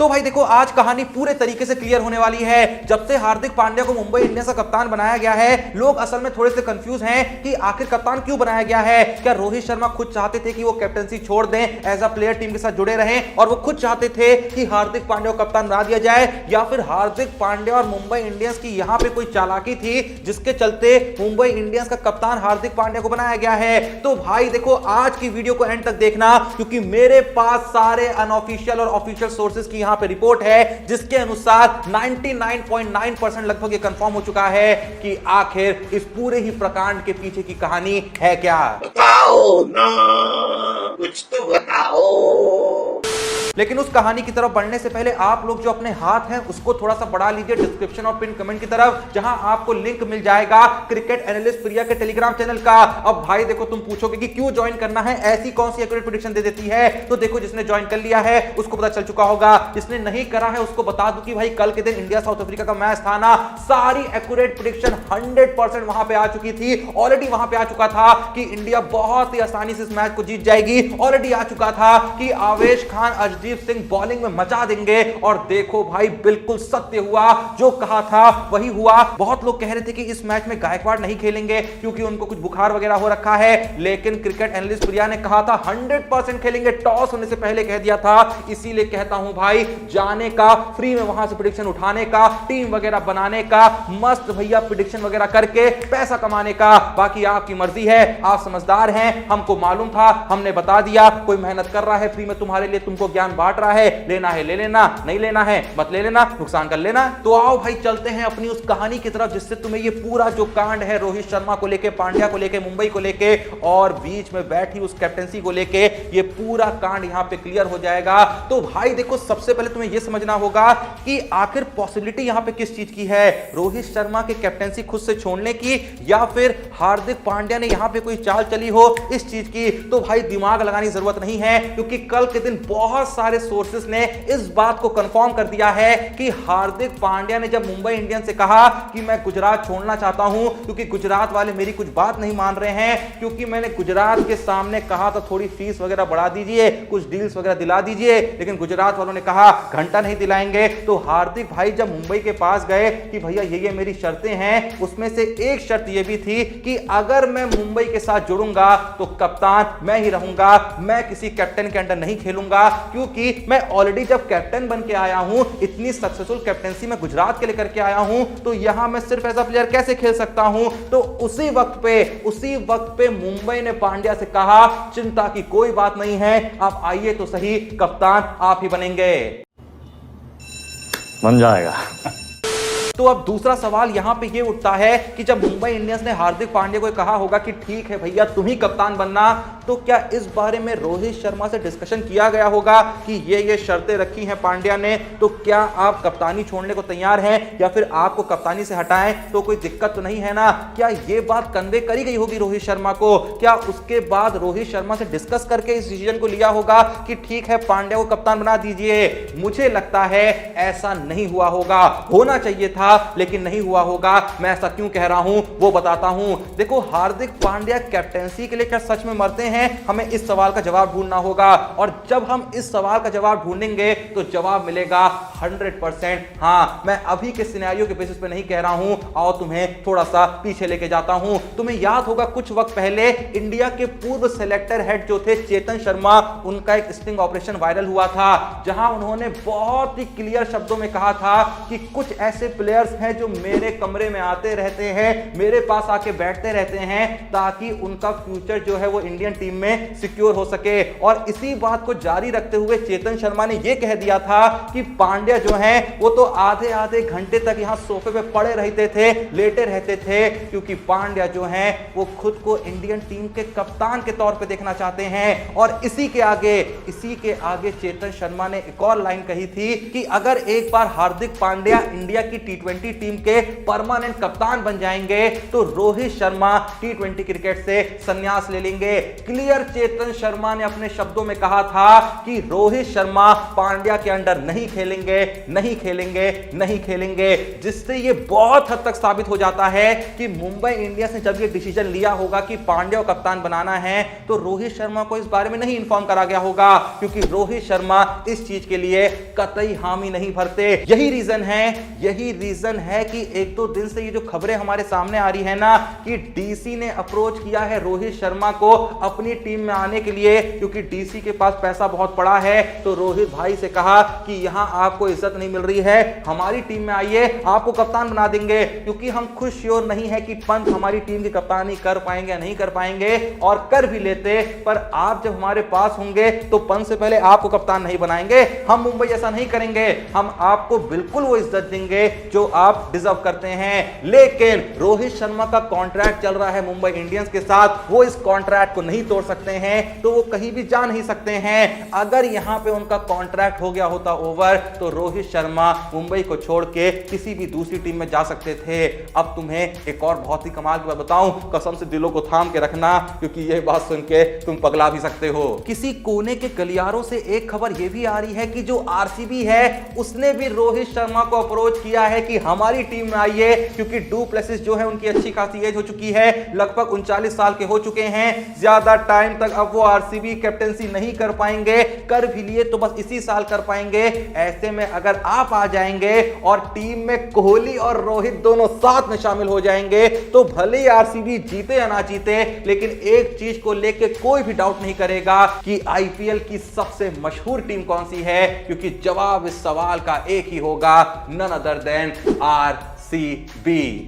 तो भाई देखो, आज कहानी पूरे तरीके से क्लियर होने वाली है। जब से हार्दिक पांड्या को मुंबई इंडियंस का कप्तान बनाया गया है, लोग असल में थोड़े से कंफ्यूज हैं कि आखिर कप्तान क्यों बनाया गया है। क्या रोहित शर्मा खुद चाहते थे कि वो कैप्टनसी छोड़ दें, एज अ प्लेयर टीम के साथ जुड़े रहें, और वो खुद चाहते थे कि हार्दिक पांड्या को कप्तान बना दिया जाए, या फिर हार्दिक पांड्या और मुंबई इंडियंस की यहां पे कोई चालाकी थी जिसके चलते मुंबई इंडियंस का कप्तान हार्दिक पांड्या को बनाया गया है। तो भाई देखो, आज की वीडियो को एंड तक देखना, क्योंकि मेरे पास सारे अनऑफिशियल और ऑफिशियल सोर्सेज की यहां पे रिपोर्ट है, जिसके अनुसार 99.9% लगभग ये कंफर्म हो चुका है कि आखिर इस पूरे ही प्रकांड के पीछे की कहानी है क्या। बताओ ना, कुछ तो बताओ। लेकिन उस कहानी की तरफ बढ़ने से पहले आप लोग जो अपने हाथ हैं उसको थोड़ा सा बढ़ा लीजिए डिस्क्रिप्शन और पिन कमेंट की तरफ, जहां आपको लिंक मिल जाएगा क्रिकेट एनालिस्ट प्रिया के टेलीग्राम चैनल का। अब भाई देखो, तुम पूछोगे कि क्यों ज्वाइन करना है, ऐसी कौन सी एक्यूरेट प्रेडिक्शन दे देती है। तो देखो, जिसने ज्वाइन कर लिया है उसको पता चल चुका होगा, जिसने नहीं करा है उसको बता दूं कि भाई कल के दिन इंडिया साउथ अफ्रीका का मैच था ना, सारी एक्यूरेट प्रेडिक्शन 100% वहां पे आ चुकी थी। ऑलरेडी वहां पे आ चुका था कि इंडिया बहुत ही आसानी से इस मैच को जीत जाएगी। ऑलरेडी आ चुका था कि आवेश खान, अर्शदीप सिंह बॉलिंग में मचा देंगे, और देखो भाई बिल्कुल सत्य हुआ, जो कहा था वही हुआ। बहुत लोग कह रहे थे कि इस मैच में गायकवाड़ नहीं खेलेंगे क्योंकि उनको कुछ बुखार वगैरह हो रखा है, लेकिन क्रिकेट एनालिस्ट प्रिया ने कहा था 100% खेलेंगे, टॉस होने से पहले कह दिया था। इसीलिए कहता हूं भाई, जाने का, फ्री में वहां से प्रेडिक्शन उठाने का, टीम वगैरह बनाने का, मस्त भैया प्रेडिक्शन वगैरह करके पैसा कमाने का, बाकी आपकी मर्जी है। आप समझदार हैं, हमको मालूम था, हमने बता दिया। कोई मेहनत कर रहा है फ्री में तुम्हारे लिए, तुमको ज्ञान बांट रहा है, लेना है ले लेना, नहीं लेना है मत ले लेना, नुकसान कर लेना। तो आओ भाई, चलते हैं अपनी उस कहानी की तरफ जिससे तुम्हें ये पूरा जो कांड है रोहित शर्मा को लेके, पांड्या को लेके, मुंबई को लेके, और बीच में बैठी उस कैप्टेंसी को लेके, ये पूरा कांड यहां पे क्लियर हो जाएगा। तो भाई देखो, सबसे पहले तुम्हें ये समझना होगा कि आखिर पॉसिबिलिटी यहां पे किस चीज की है, रोहित शर्मा के कैप्टेंसी खुद से छोड़ने की, या फिर हार्दिक पांड्या ने यहां पे कोई चाल चली हो इस चीज की। तो भाई दिमाग लगाने की जरूरत नहीं है, क्योंकि कल के दिन बहुत सारे सोर्सेस ने इस बात को कंफर्म कर दिया है कि हार्दिक पांड्या ने जब मुंबई इंडियंस से कहा कि मैं गुजरात छोड़ना चाहता हूं क्योंकि गुजरात वाले मेरी कुछ बात नहीं मान रहे हैं, क्योंकि मैंने गुजरात के सामने कहा था थोड़ी फीस वगैरह बढ़ा दीजिए, कुछ डील्स वगैरह दिला दीजिए, लेकिन गुजरात वालों ने कहा घंटा नहीं दिलाएंगे। तो हार्दिक भाई जब मुंबई के पास गए कि भैया ये मेरी शर्तें हैं, उसमें से एक शर्त ये भी थी कि अगर मैं मुंबई के साथ जुड़ूंगा तो कप्तान मैं ही रहूंगा, मैं किसी कैप्टन के अंडर नहीं खेलूंगा, क्योंकि मैं ऑलरेडी जब कैप्टन बन के आया हूं, इतनी सक्सेसफुल कैप्टेंसी मैं गुजरात के लिए करके आया हूं, तो यहां मैं सिर्फ एज अ प्लेयर कैसे खेल सकता हूं। तो उसी वक्त पे मुंबई ने पांड्या से कहा चिंता की कोई बात नहीं है, आप आइए तो सही, कप्तान आप ही बनेंगे। बन जाएगा। तो अब दूसरा सवाल यहां पे ये उठता है कि जब मुंबई इंडियंस ने हार्दिक पांड्या को कहा होगा कि ठीक है भैया तुम ही कप्तान बनना, तो क्या इस बारे में रोहित शर्मा से डिस्कशन किया गया होगा कि ये शर्तें रखी हैं पांड्या ने, तो क्या आप कप्तानी छोड़ने को तैयार हैं या फिर आपको कप्तानी से हटाएं तो कोई दिक्कत तो नहीं है ना। क्या ये बात कन्वे करी गई होगी रोहित शर्मा को, क्या उसके बाद रोहित शर्मा से डिस्कस करके इस डिसीजन को लिया होगा कि ठीक है पांड्या को कप्तान बना दीजिए। मुझे लगता है ऐसा नहीं हुआ होगा, होना चाहिए था लेकिन नहीं हुआ होगा। मैं ऐसा क्यों कह रहा हूं वो बताता हूं। देखो, हार्दिक पांड्या कैप्टेंसी के लिए क्या सच में मरते हैं, हमें इस सवाल का जवाब ढूंढना होगा, और जब हम इस सवाल का जवाब ढूंढेंगे तो जवाब मिलेगा 100%। हां, मैं अभी के सिनेरियो के बेसिस पे नहीं कह रहा हूं, आओ तुम्हें थोड़ा सा पीछे लेके जाता हूं। तुम्हें याद होगा कुछ वक्त पहले इंडिया के पूर्व सेलेक्टर हेड जो थे चेतन शर्मा, उनका एक स्टिंग ऑपरेशन वायरल हुआ था, जहां उन्होंने बहुत ही क्लियर शब्दों में कहा था कि कुछ ऐसे प्लेयर्स हैं जो मेरे कमरे में आते रहते हैं, मेरे पास आके बैठते रहते हैं, ताकि उनका फ्यूचर जो है वो इंडियन टीम में सिक्योर हो सके। और इसी बात को जारी रखते हुए चेतन शर्मा ने यह कह दिया था कि पांड्या जो हैं वो तो आधे आधे घंटे तक यहां सोफे पे पड़े रहते थे, लेटे रहते थे, क्योंकि पांड्या जो हैं वो खुद को इंडियन टीम के कप्तान के तौर पे देखना चाहते हैं। और इसी के आगे चेतन शर्मा ने एक और लाइन कही थी कि अगर एक बार हार्दिक पांड्या इंडिया की टी20 टीम के परमानेंट कप्तान बन जाएंगे तो रोहित शर्मा टी20 क्रिकेट से संन्यास ले लेंगे। क्लियर चेतन शर्मा ने अपने शब्दों में कहा था कि रोहित शर्मा पांड्या के अंडर नहीं खेलेंगे, नहीं खेलेंगे, नहीं खेलेंगे, जिससे यह बहुत हद तक साबित हो जाता है कि मुंबई इंडियंस ने जब यह डिसीजन लिया होगा कि पांड्या को कप्तान बनाना है तो रोहित शर्मा को इस बारे में नहीं इन्फॉर्म करा गया होगा, क्योंकि रोहित शर्मा इस चीज के लिए कतई हामी नहीं भरते। यही रीजन है कि एक दो दिन से ये जो खबरें हमारे सामने आ रही है ना कि डीसी ने अप्रोच किया है रोहित शर्मा को अपनी टीम में आने के लिए, क्योंकि डीसी के पास पैसा बहुत पड़ा है, तो रोहित भाई से कहा कि यहां आपको इज्जत नहीं मिल रही है, हमारी टीम में आइए, आपको कप्तान बना देंगे, क्योंकि हम खुद श्योर नहीं है कि पंत हमारी टीम की कप्तानी कर पाएंगे या नहीं कर पाएंगे, और कर भी लेते पर आप जब हमारे पास होंगे तो पंत से पहले आपको कप्तान नहीं बनाएंगे, हम मुंबई ऐसा नहीं करेंगे, हम आपको बिल्कुल वो इज्जत देंगे जो आप डिजर्व करते हैं। लेकिन रोहित शर्मा का कॉन्ट्रैक्ट चल रहा है मुंबई इंडियंस के साथ, वो इस कॉन्ट्रैक्ट को नहीं तोड़ सकते हैं, तो वो कहीं भी जा नहीं सकते हैं। अगर यहां पे उनका कॉन्ट्रैक्ट हो गया होता ओवर तो रोहित शर्मा मुंबई को छोड़ के किसी भी दूसरी टीम में जा सकते थे। अब तुम्हें एक और बहुत ही कमाल की बात बताऊं, कसम से दिलों को थाम के रखना, क्योंकि ये बात सुन के तुम पगला भी सकते हो। किसी कोने के गलियारों से एक खबर यह भी आ रही है कि जो आरसीबी है उसने भी रोहित शर्मा को अप्रोच किया है कि हमारी टीम में आइए, क्योंकि डू प्लेसिस जो है उनकी अच्छी खासी एज हो चुकी है, लगभग 39 साल के हो चुके हैं, ज्यादा टाइम तक अब वो आरसीबी कैप्टेंसी नहीं कर पाएंगे, कर भी लिए तो बस इसी साल कर पाएंगे। ऐसे में अगर आप आ जाएंगे और टीम में कोहली और रोहित दोनों साथ में शामिल हो जाएंगे तो भले ही आरसीबी जीते या ना जीते, लेकिन एक चीज को लेके कोई भी डाउट नहीं करेगा कि आईपीएल की सबसे मशहूर टीम कौन सी है, क्योंकि जवाब इस सवाल का एक ही होगा, none other than RCB.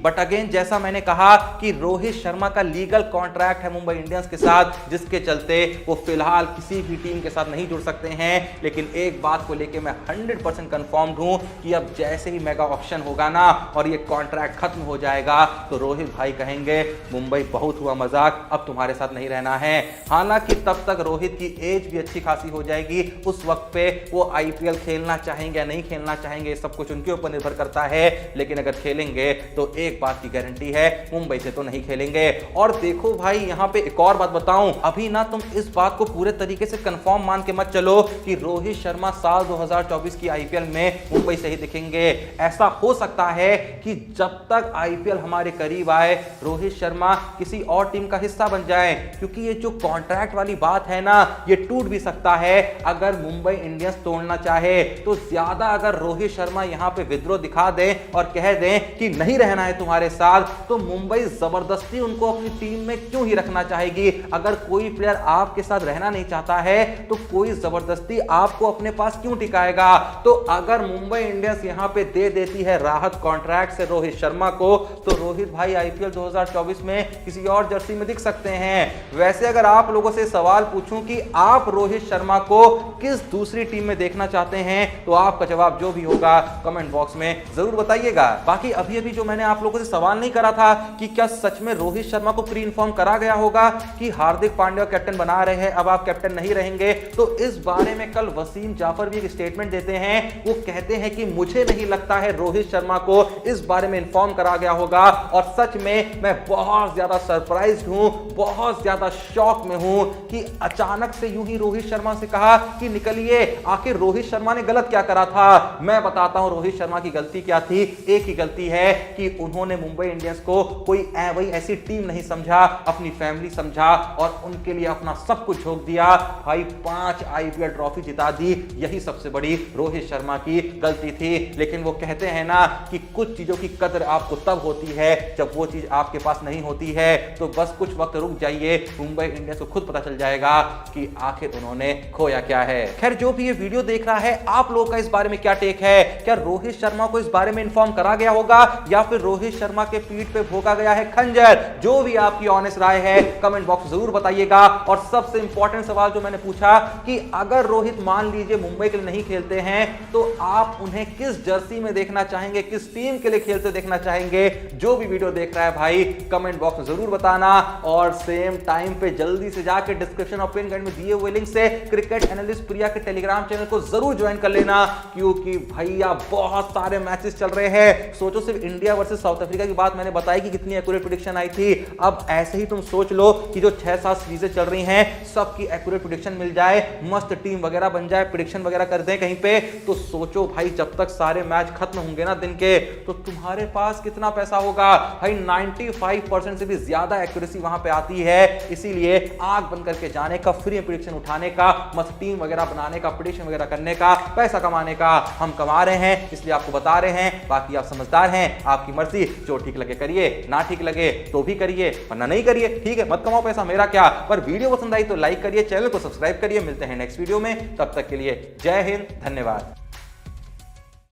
But again जैसा मैंने कहा कि रोहित शर्मा का लीगल कॉन्ट्रैक्ट है मुंबई इंडियंस के साथ, जिसके चलते वो फिलहाल किसी भी टीम के साथ नहीं जुड़ सकते हैं। लेकिन एक बात को लेके मैं 100% कंफर्म्ड हूं कि अब जैसे ही मेगा ऑक्शन होगा ना और ये कॉन्ट्रैक्ट खत्म हो जाएगा तो रोहित भाई कहेंगे मुंबई बहुत हुआ मजाक, अब तुम्हारे साथ नहीं रहना है। हालांकि तब तक रोहित की एज भी अच्छी खासी हो जाएगी, उस वक्त पे वो आईपीएल खेलना चाहेंगे या नहीं खेलना चाहेंगे सब कुछ उनके ऊपर निर्भर करता है। लेकिन अगर खेलेंगे तो एक बात की गारंटी है, मुंबई से तो नहीं खेलेंगे। और देखो भाई यहां पे एक और बात बताऊं, अभी ना तुम इस बात को पूरे तरीके से कंफर्म मान के मत चलो कि रोहित शर्मा साल 2024 की आईपीएल में मुंबई से ही दिखेंगे। ऐसा हो सकता है कि जब तक आईपीएल हमारे करीब आए रोहित शर्मा किसी और टीम का हिस्सा बन जाए, क्योंकि ये जो कॉन्ट्रैक्ट वाली बात है ना ये टूट भी सकता है अगर मुंबई इंडियंस तोड़ना चाहे। तो ज्यादा अगर रोहित शर्मा यहां पे विद्रोह दिखा दे और कह दें कि नहीं रहना है तुम्हारे साथ, तो मुंबई जबरदस्ती उनको अपनी टीम में क्यों ही रखना चाहेगी। अगर कोई प्लेयर आपके साथ रहना नहीं चाहता है तो कोई जबरदस्ती आपको अपने पास क्यों टिकाएगा। तो अगर मुंबई इंडियंस यहां पे दे देती है राहत कॉन्ट्रैक्ट से रोहित शर्मा को, तो रोहित भाई आईपीएल 2024 में किसी और जर्सी में दिख सकते हैं। वैसे अगर आप लोगों से सवाल पूछूं कि आप रोहित शर्मा को किस दूसरी टीम में देखना चाहते हैं, तो आपका जवाब जो भी होगा कमेंट बॉक्स में जरूर बताइएगा। बाकी अभी अभी जो मैंने आप लोगों से सवाल नहीं करा था कि क्या सच में रोहित शर्मा को प्री इन्फॉर्म करा गया होगा कि हार्दिक पांड्या कैप्टन बना रहे हैं, अब आप कैप्टन नहीं रहेंगे, तो इस बारे में कल वसीम जाफर भी एक स्टेटमेंट देते हैं। वो कहते हैं कि मुझे नहीं लगता है रोहित शर्मा को इस बारे में इन्फॉर्म करा गया होगा, और सच में मैं बहुत ज्यादा सरप्राइज्ड हूं, बहुत ज्यादा शॉक में हूं कि अचानक से यूं ही रोहित शर्मा से कहा कि निकलिए। आखिर रोहित शर्मा ने गलत क्या करा था, मैं बताता हूं रोहित शर्मा की गलती क्या थी। एक ही गलती है कि उन्होंने मुंबई इंडियंस को कोई वही ऐसी टीम नहीं समझा, अपनी फैमिली समझा और उनके लिए अपना सब कुछ झोंक दिया। भाई 5 आईपीएल ट्रॉफी जिता दी, यही सबसे बड़ी रोहित शर्मा की गलती थी। लेकिन वो कहते हैं ना कि कुछ चीजों की कदर आपको तब होती है जब वो चीज आपके पास नहीं होती है। तो बस कुछ वक्त रुक जाइए, मुंबई इंडियंस को खुद पता चल जाएगा कि आखिर उन्होंने खोया क्या है। खैर जो भी ये वीडियो देख रहा है, आप लोगों का इस बारे में क्या टेक है? क्या रोहित शर्मा को इस बारे में इन्फॉर्म करा गया होगा या फिर रोहित शर्मा के पीठ पे भोंका गया है खंजर? जो भी आपकी ऑनेस्ट राय है कमेंट बॉक्स जरूर बताइएगा। और सबसे इंपॉर्टेंट सवाल जो मैंने पूछा कि अगर रोहित मान लीजिए मुंबई के लिए नहीं खेलते हैं तो आप उन्हें किस जर्सी में देखना चाहेंगे, किस टीम के लिए खेलते देखना चाहेंगे? जो भी वीडियो देख रहा है भाई कमेंट बॉक्स में जरूर बताना। और सेम टाइम पे जल्दी से जाके डिस्क्रिप्शन और पिन कमेंट में दिए हुए लिंक से क्रिकेट एनालिस्ट प्रिया के टेलीग्राम चैनल को जरूर ज्वाइन कर लेना, क्योंकि भैया बहुत सारे मैचेस चल रहे हैं। सोचो सोचो सिर्फ इंडिया वर्सेस साउथ अफ्रीका की बात मैंने बताई कि कितनी एक्यूरेट प्रेडिक्शन आई थी। अब ऐसे ही तुम सोच लो कि जो 6-7 सीरीजें चल रही हैं सबकी एक्यूरेट प्रेडिक्शन मिल जाए, मस्त टीम वगैरह बन जाए, प्रेडिक्शन वगैरह कर दें कहीं पे, तो सोचो भाई जब तक सारे मैच खत्म होंगे ना दिन के, तो तुम्हारे पास कितना पैसा होगा भाई। 95% से भी ज्यादा एक्यूरेसी वहां पे आती है। इसीलिए आंख बंद करके जाने का, फ्री प्रेडिक्शन उठाने का, मस्त टीम वगैरह बनाने का, प्रेडिक्शन वगैरह करने का, पैसा कमाने का हम कमा रहे हैं, इसलिए आपको बता रहे हैं। बाकी आप समझदार हैं, आपकी मर्जी, जो ठीक लगे करिए, ना ठीक लगे तो भी करिए, वरना नहीं करिए, ठीक है। मत कमाओ पैसा, मेरा क्या। पर वीडियो पसंद आई तो लाइक करिए, चैनल को सब्सक्राइब करिए। मिलते हैं नेक्स्ट वीडियो में, तब तक के लिए जय हिंद, धन्यवाद।